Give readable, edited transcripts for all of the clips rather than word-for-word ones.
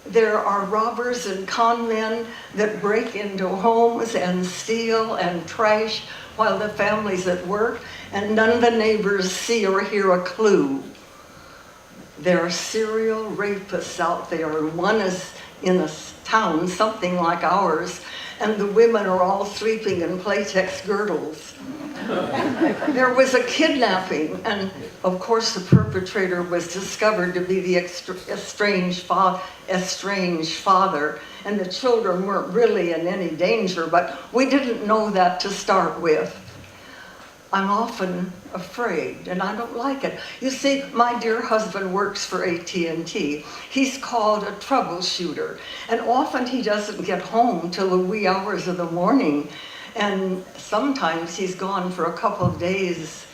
There are robbers and con men that break into homes and steal and trash while the family's at work, and none of the neighbors see or hear a clue. There are serial rapists out there, and one is in a town something like ours, and the women are all sleeping in Playtex girdles. There was a kidnapping, and of course the perpetrator was discovered to be the estranged father, and the children weren't really in any danger, but we didn't know that to start with. I'm often afraid, and I don't like it. You see, my dear husband works for AT&T. He's called a troubleshooter, and often he doesn't get home till the wee hours of the morning, and sometimes he's gone for a couple of days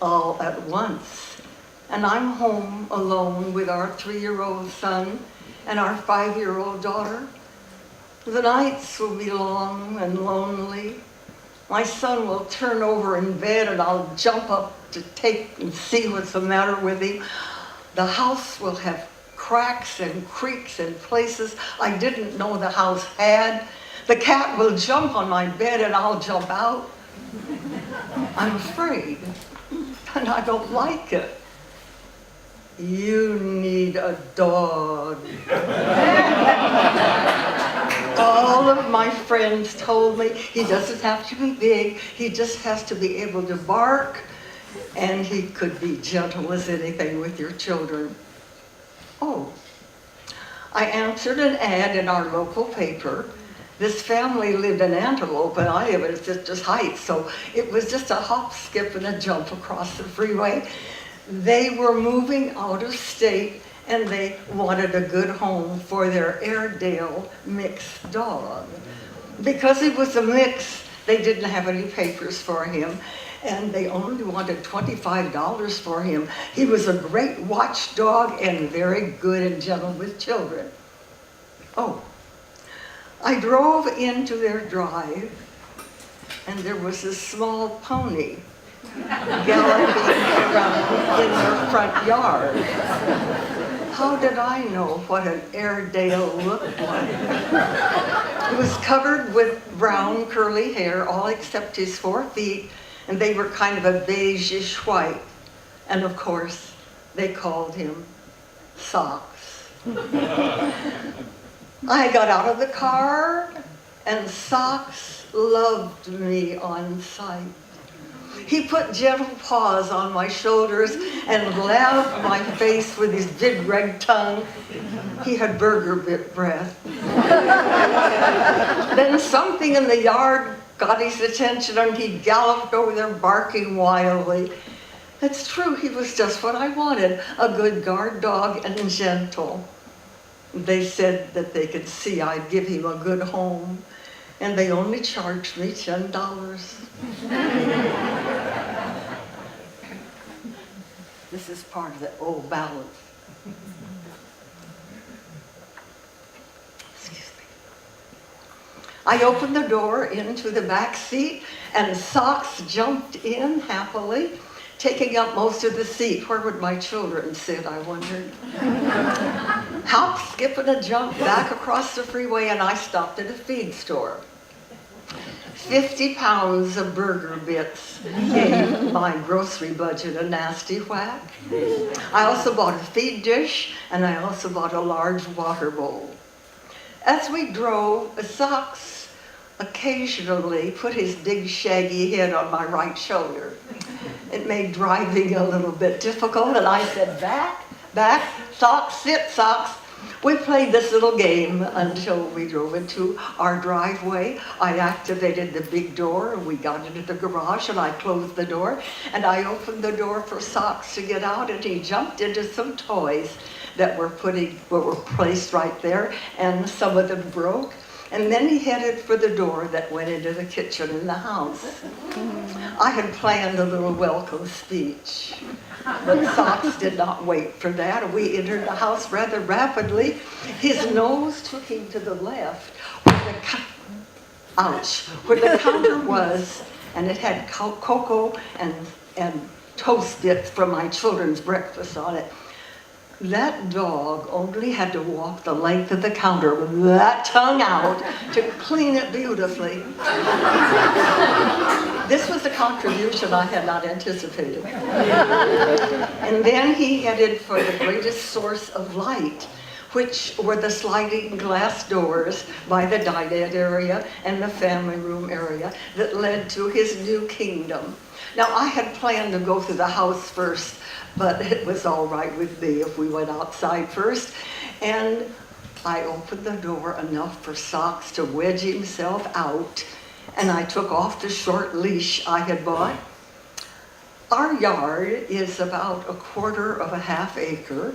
all at once. And I'm home alone with our 3-year-old son and our 5-year-old daughter. The nights will be long and lonely. My son will turn over in bed and I'll jump up to take and see what's the matter with him. The house will have cracks and creaks and places I didn't know the house had. The cat will jump on my bed and I'll jump out. I'm afraid, and I don't like it. You need a dog. All of my friends told me he doesn't have to be big, he just has to be able to bark, and he could be gentle as anything with your children. Oh, I answered an ad in our local paper. This family lived in Antelope, and I live in Sisters Heights, so it was just a hop, skip, and a jump across the freeway. They were moving out of state, and they wanted a good home for their Airedale mixed dog. Because he was a mix, they didn't have any papers for him, and they only wanted $25 for him. He was a great watchdog and very good and gentle with children. Oh, I drove into their drive, and there was a small pony galloping around in their front yard. How did I know what an Airedale looked like? It was covered with brown curly hair, all except his 4 feet, and they were kind of a beigeish white. And of course, they called him Socks. I got out of the car, and Socks loved me on sight. He put gentle paws on my shoulders and lapped my face with his big red tongue. He had burger bit breath. Then something in the yard got his attention, and he galloped over there barking wildly. It's true, he was just what I wanted, a good guard dog and gentle. They said that they could see I'd give him a good home, and they only charged me $10. This is part of the old ballad. Excuse me. I opened the door into the back seat, and Socks jumped in happily, taking up most of the seat. Where would my children sit, I wondered. Hop, skip, and a jump back across the freeway, and I stopped at a feed store. 50 pounds of burger bits gave my grocery budget a nasty whack. I also bought a feed dish, and I also bought a large water bowl. As we drove, Socks occasionally put his big shaggy head on my right shoulder. It made driving a little bit difficult, and I said, back, Socks, sit, Socks. We played this little game until we drove into our driveway. I activated the big door, and we got into the garage, and I closed the door, and I opened the door for Socks to get out, and he jumped into some toys that were placed right there, and some of them broke. And then he headed for the door that went into the kitchen in the house. I had planned a little welcome speech, but Socks did not wait for that. We entered the house rather rapidly. His nose took him to the left, where the counter was, and it had cocoa and toast bits from my children's breakfast on it. That dog only had to walk the length of the counter with that tongue out to clean it beautifully. This was a contribution I had not anticipated. And then he headed for the greatest source of light, which were the sliding glass doors by the dinette area and the family room area that led to his new kingdom. Now, I had planned to go through the house first, but it was all right with me if we went outside first. And I opened the door enough for Socks to wedge himself out, and I took off the short leash I had bought. Our yard is about a quarter of a half acre,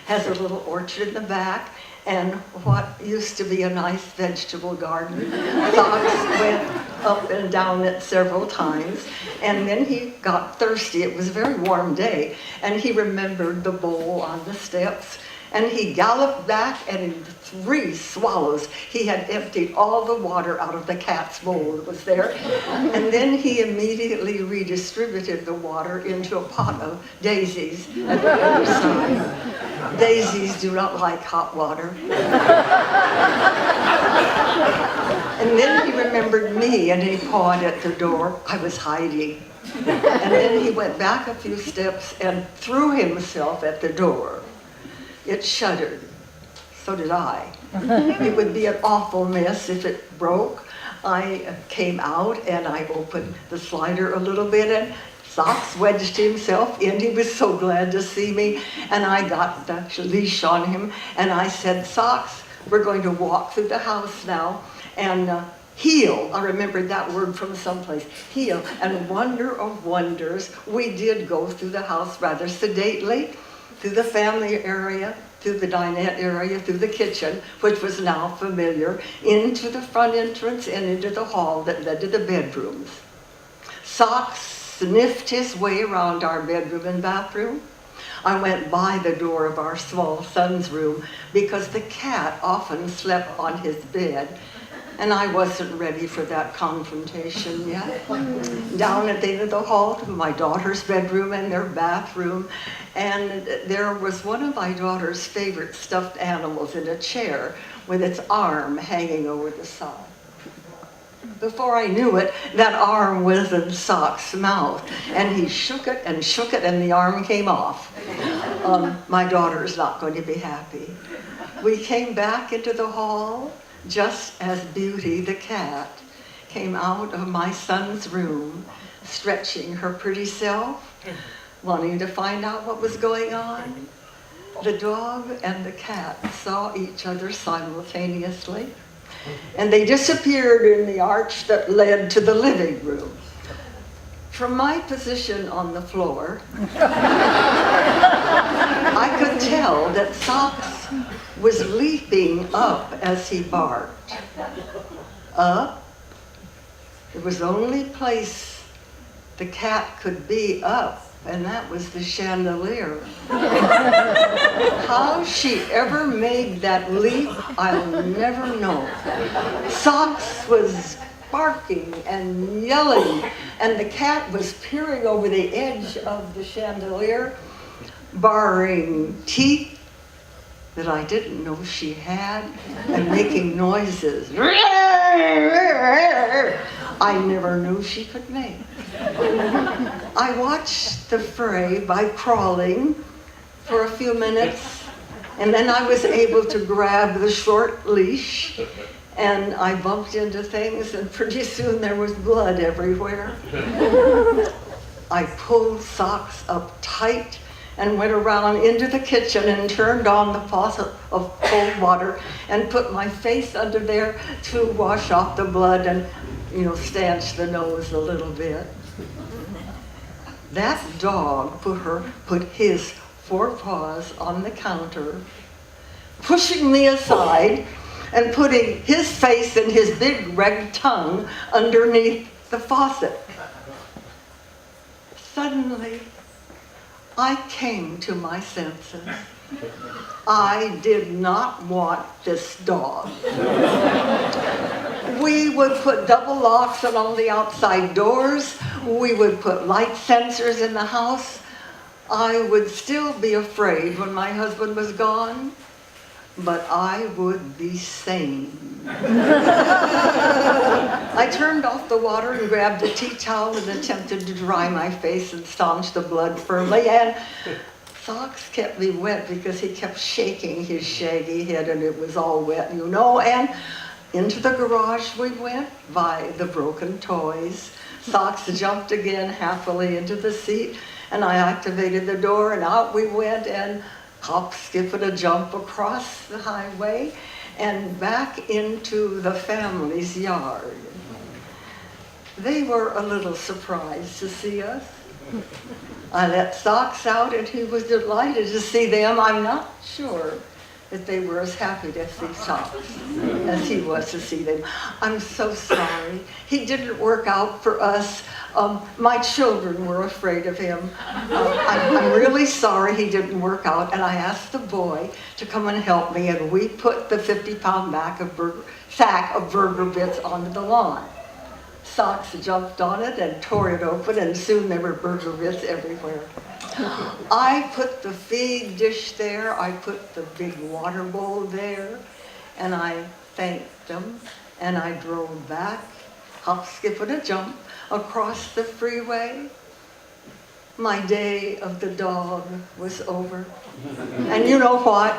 has a little orchard in the back, and what used to be a nice vegetable garden. Socks went up and down it several times, and then he got thirsty. It was a very warm day, and he remembered the bowl on the steps, and he galloped back, and in 3 swallows, he had emptied all the water out of the cat's bowl that was there, and then he immediately redistributed the water into a pot of daisies at the other side. Daisies do not like hot water. And then he remembered me, and he pawed at the door. I was hiding. And then he went back a few steps and threw himself at the door. It shuddered. So did I. It would be an awful mess if it broke. I came out and I opened the slider a little bit, and Socks wedged himself in. He was so glad to see me, and I got the leash on him, and I said, Socks, we're going to walk through the house now, and heel. I remembered that word from someplace. Heel. And wonder of wonders, we did go through the house rather sedately, through the family area, through the dinette area, through the kitchen, which was now familiar, into the front entrance and into the hall that led to the bedrooms. Socks sniffed his way around our bedroom and bathroom. I went by the door of our small son's room because the cat often slept on his bed, and I wasn't ready for that confrontation yet. Down at the end of the hall to my daughter's bedroom and their bathroom, and there was one of my daughter's favorite stuffed animals in a chair with its arm hanging over the side. Before I knew it, that arm was in Sock's mouth, and he shook it, and the arm came off. My daughter's not going to be happy. We came back into the hall just as Beauty the cat came out of my son's room, stretching her pretty self, wanting to find out what was going on. The dog and the cat saw each other simultaneously, and they disappeared in the arch that led to the living room. From my position on the floor, I could tell that Socks was leaping up as he barked. Up? It was the only place the cat could be up, and that was the chandelier. How she ever made that leap, I'll never know. Socks was barking and yelling, and the cat was peering over the edge of the chandelier, baring teeth that I didn't know she had, and making noises I never knew she could make. I watched the fray by crawling for a few minutes, and then I was able to grab the short leash, and I bumped into things, and pretty soon there was blood everywhere. I pulled Socks up tight and went around into the kitchen and turned on the faucet of cold water and put my face under there to wash off the blood and, stanch the nose a little bit. That dog put his forepaws on the counter, pushing me aside and putting his face and his big red tongue underneath the faucet. Suddenly, I came to my senses. I did not want this dog. We would put double locks on all the outside doors. We would put light sensors in the house. I would still be afraid when my husband was gone, but I would be sane. I turned off the water and grabbed a tea towel and attempted to dry my face and staunch the blood firmly, and Socks kept me wet because he kept shaking his shaggy head and it was all wet, you know, and into the garage we went by the broken toys. Socks jumped again happily into the seat, and I activated the door, and out we went, and hop, skip, and a jump across the highway and back into the family's yard. They were a little surprised to see us. I let Socks out, and he was delighted to see them. I'm not sure that they were as happy to see Socks as he was to see them. I'm so sorry. He didn't work out for us. My children were afraid of him. I'm really sorry he didn't work out, and I asked the boy to come and help me, and we put the 50-pound sack of burger bits onto the lawn. Socks jumped on it and tore it open, and soon there were burger bits everywhere. I put the feed dish there, I put the big water bowl there, and I thanked them, and I drove back, hop, skip, and a jump, across the freeway. My day of the dog was over. And you know what?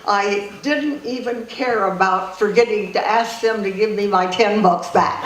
I didn't even care about forgetting to ask them to give me my $10 back.